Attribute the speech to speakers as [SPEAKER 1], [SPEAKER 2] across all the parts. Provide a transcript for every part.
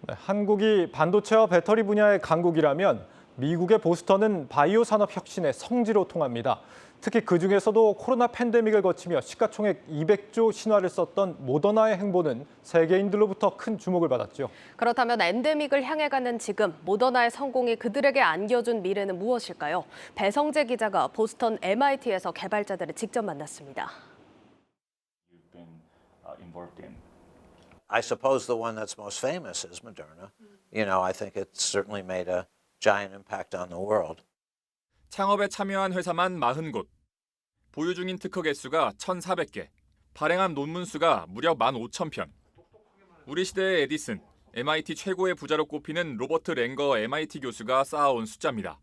[SPEAKER 1] 네, 한국이 반도체와 배터리 분야의 강국이라면 미국의 보스턴은 바이오 산업 혁신의 성지로 통합니다. 특히 그중에서도 코로나 팬데믹을 거치며 시가총액 200조 신화를 썼던 모더나의 행보는 세계인들로부터 큰 주목을 받았죠.
[SPEAKER 2] 그렇다면 엔데믹을 향해가는 지금 모더나의 성공이 그들에게 안겨준 미래는 무엇일까요? 배성재 기자가 보스턴 MIT에서 개발자들을 직접 만났습니다.
[SPEAKER 3] I suppose the one that's most famous is Moderna. I think it's certainly made a giant impact on the world.
[SPEAKER 4] 창업에 참여한 회사만 40곳, 보유 중인 특허 개수가 1,400개, 발행한 논문 수가 무려 15,000편. 우리 시대의 에디슨, MIT 최고의 부자로 꼽히는 로버트 랭거 MIT 교수가 쌓아온 숫자입니다.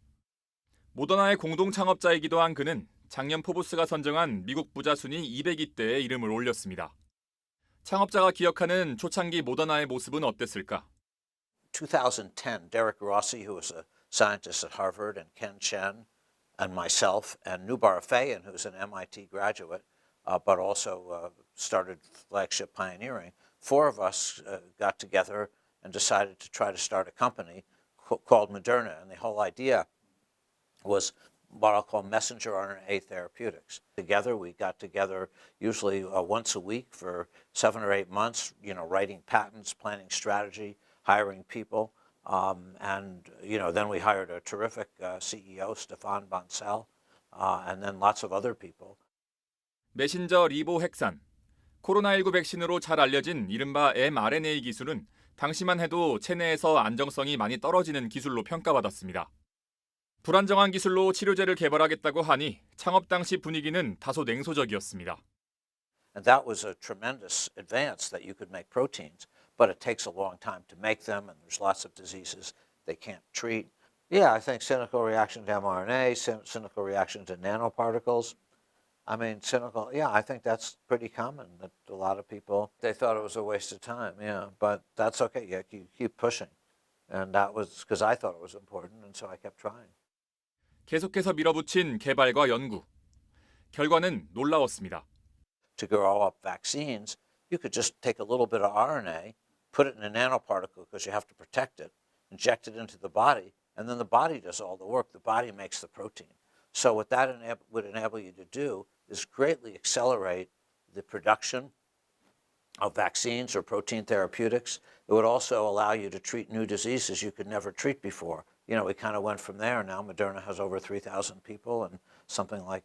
[SPEAKER 4] 모더나의 공동 창업자이기도 한 그는 작년 포브스가 선정한 미국 부자 순위 200위대에 이름을 올렸습니다. 창업자가 기억하는 초창기 모더나의 모습은 어땠을까?
[SPEAKER 3] 2010, Derek Rossi, who was a scientist at Harvard, and Ken Chen, and myself, and Nubar Fayan, who's an MIT graduate, but also started flagship pioneering. Four of us got together and decided to try to start a company called Moderna, and the whole idea was what I'll call messenger RNA therapeutics. Together, we got together usually once a week for 7 or 8 months, writing patents, planning strategy, hiring people. And then we hired a terrific CEO, Stefan Bancel, and then lots of other people.
[SPEAKER 4] 메신저 리보 핵산, 코로나19 백신으로 잘 알려진 이른바 mRNA 기술은 당시만 해도 체내에서 안정성이 많이 떨어지는 기술로 평가받았습니다. 불안정한 기술로 치료제를 개발하겠다고 하니 창업 당시 분위기는 다소 냉소적이었습니다.
[SPEAKER 3] And that was a tremendous advance that you could make proteins, but it takes a long time to make them, and there's lots of diseases they can't treat. Yeah, I think cynical reaction to mRNA, cynical reaction to nanoparticles. I think that's pretty common, that a lot of people, they thought it was a waste of time, but that's okay, you keep pushing. And that was because I thought it was important, and so I kept trying.
[SPEAKER 4] 계속해서 밀어붙인 개발과 연구. 결과는 놀라웠습니다.
[SPEAKER 3] To grow up vaccines, you could just take a little bit of RNA, put it in a nanoparticle because you have to protect it, inject it into the body, and then the body does all the work. The body makes the protein. So what that would enable you to do is greatly accelerate the production of vaccines or protein therapeutics. It would also allow you to treat new diseases you could never treat before. We kind of went from there. Now Moderna has over 3,000 people and something like,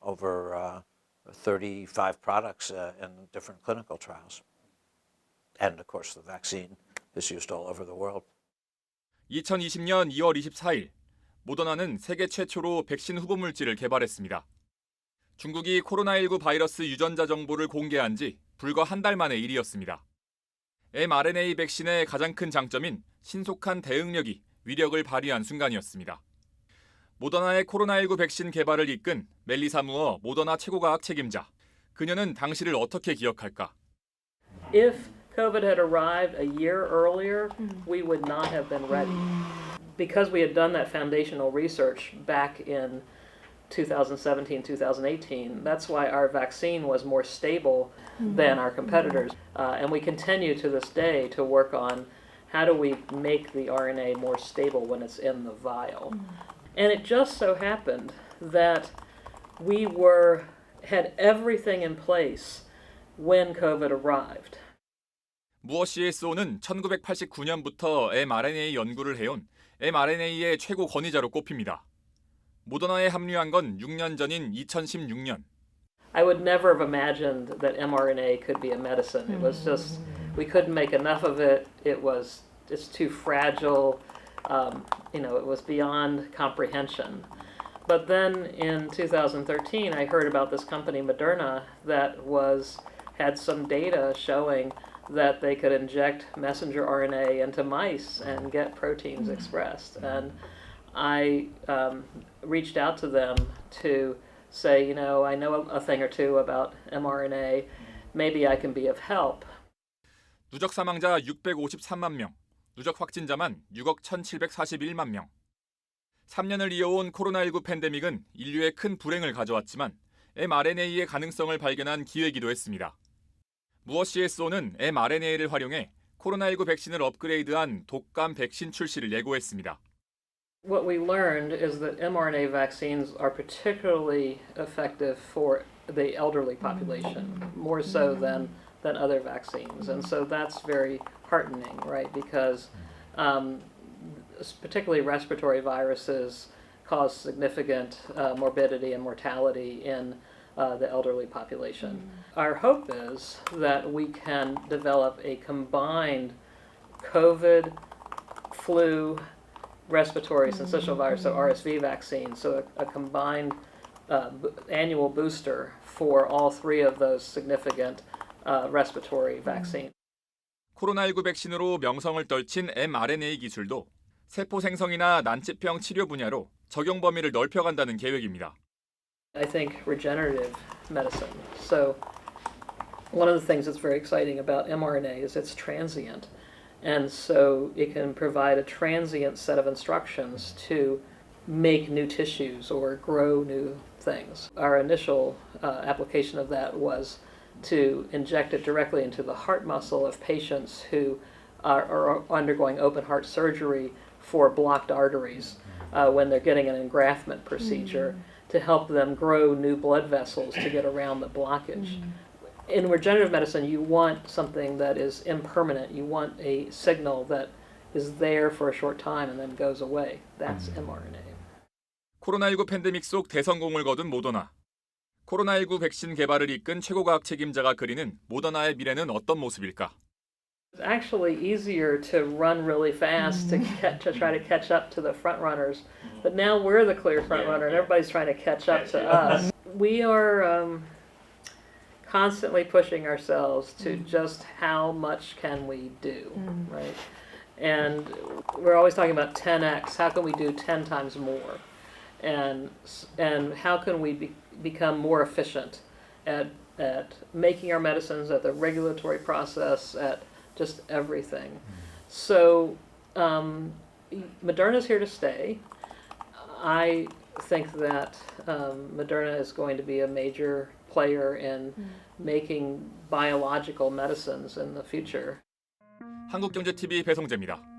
[SPEAKER 3] over 35 products in different clinical trials. And of course, the vaccine is used all over the world.
[SPEAKER 4] 2020년 2월 24일, 모더나는 세계 최초로 백신 후보 물질을 개발했습니다. 중국이 코로나19 바이러스 유전자 정보를 공개한 지 불과 한 달 만의 일이었습니다. mRNA 백신의 가장 큰 장점인 신속한 대응력이 위력을 발휘한 순간이었습니다. 모더나의 코로나19 백신 개발을 이끈 멜리사 무어 모더나 최고과학 책임자. 그녀는 당시를 어떻게 기억할까?
[SPEAKER 5] If COVID had arrived a year earlier, we would not have been ready. Because we had done that foundational research back in 2017, 2018, that's why our vaccine was more stable than our competitors. And we continue to this day to work on how do we make the RNA more stable when it's in the vial. And it just so happened that we had everything in place when COVID arrived.
[SPEAKER 4] 무엇일까요는 1989년부터 mRNA 연구를 해온 mRNA의 최고 권위자로 꼽힙니다. 모더나에 합류한 건 6년 전인 2016년.
[SPEAKER 5] I would never have imagined that mRNA could be a medicine. It was just, we couldn't make enough of it. It's too fragile. It was beyond comprehension. But then in 2013, I heard about this company, Moderna, that had some data showing that they could inject messenger RNA into mice and get proteins expressed. And I reached out to them to say, I know a thing or two about mRNA. Maybe I can be of help.
[SPEAKER 4] 누적 사망자 653만 명, 누적 확진자만 6억 1,741만 명. 3년을 이어온 코로나19 팬데믹은 인류에 큰 불행을 가져왔지만 mRNA의 가능성을 발견한 기회이기도 했습니다. 무엇일까요는 mRNA를 활용해 코로나19 백신을 업그레이드한 독감 백신 출시를 예고했습니다.
[SPEAKER 5] What we learned is that mRNA vaccines are particularly effective for the elderly population, more so than other vaccines. And so that's very heartening, right? Because particularly respiratory viruses cause significant morbidity and mortality in the elderly population. Our hope is that we can develop a combined COVID, flu, respiratory syncytial virus, so RSV vaccine, so a combined annual booster for all three of those significant respiratory vaccines.
[SPEAKER 4] 코로나19 백신으로 명성을 떨친 mRNA 기술도 세포 생성이나 난치병 치료 분야로 적용 범위를 넓혀간다는 계획입니다.
[SPEAKER 5] I think regenerative medicine. So one of the things that's very exciting about mRNA is it's transient. And so it can provide a transient set of instructions to make new tissues or grow new things. Our initial application of that was to inject it directly into the heart muscle of patients who are undergoing open heart surgery for blocked arteries when they're getting an engraftment procedure to help them grow new blood vessels to get around the blockage. In regenerative medicine, you want something that is impermanent. You want a signal that is there for a short time and then goes away. That's mRNA.
[SPEAKER 4] 코로나19 팬데믹 속 대성공을 거둔 모더나. 코로나19 백신 개발을 이끈 최고과학 책임자가 그리는 모더나의 미래는 어떤 모습일까?
[SPEAKER 5] It's actually easier to run really fast to try to catch up to the front runners, but now we're the clear front runner and everybody's trying to catch up to us. We are constantly pushing ourselves to just how much can we do, right? And we're always talking about 10x. How can we do 10 times more? And how can we become more efficient at making our medicines, at the regulatory process, at just everything. So Moderna's here to stay. I think that Moderna is going to be a major player in making biological medicines in the future.
[SPEAKER 4] 한국경제TV 배성재입니다.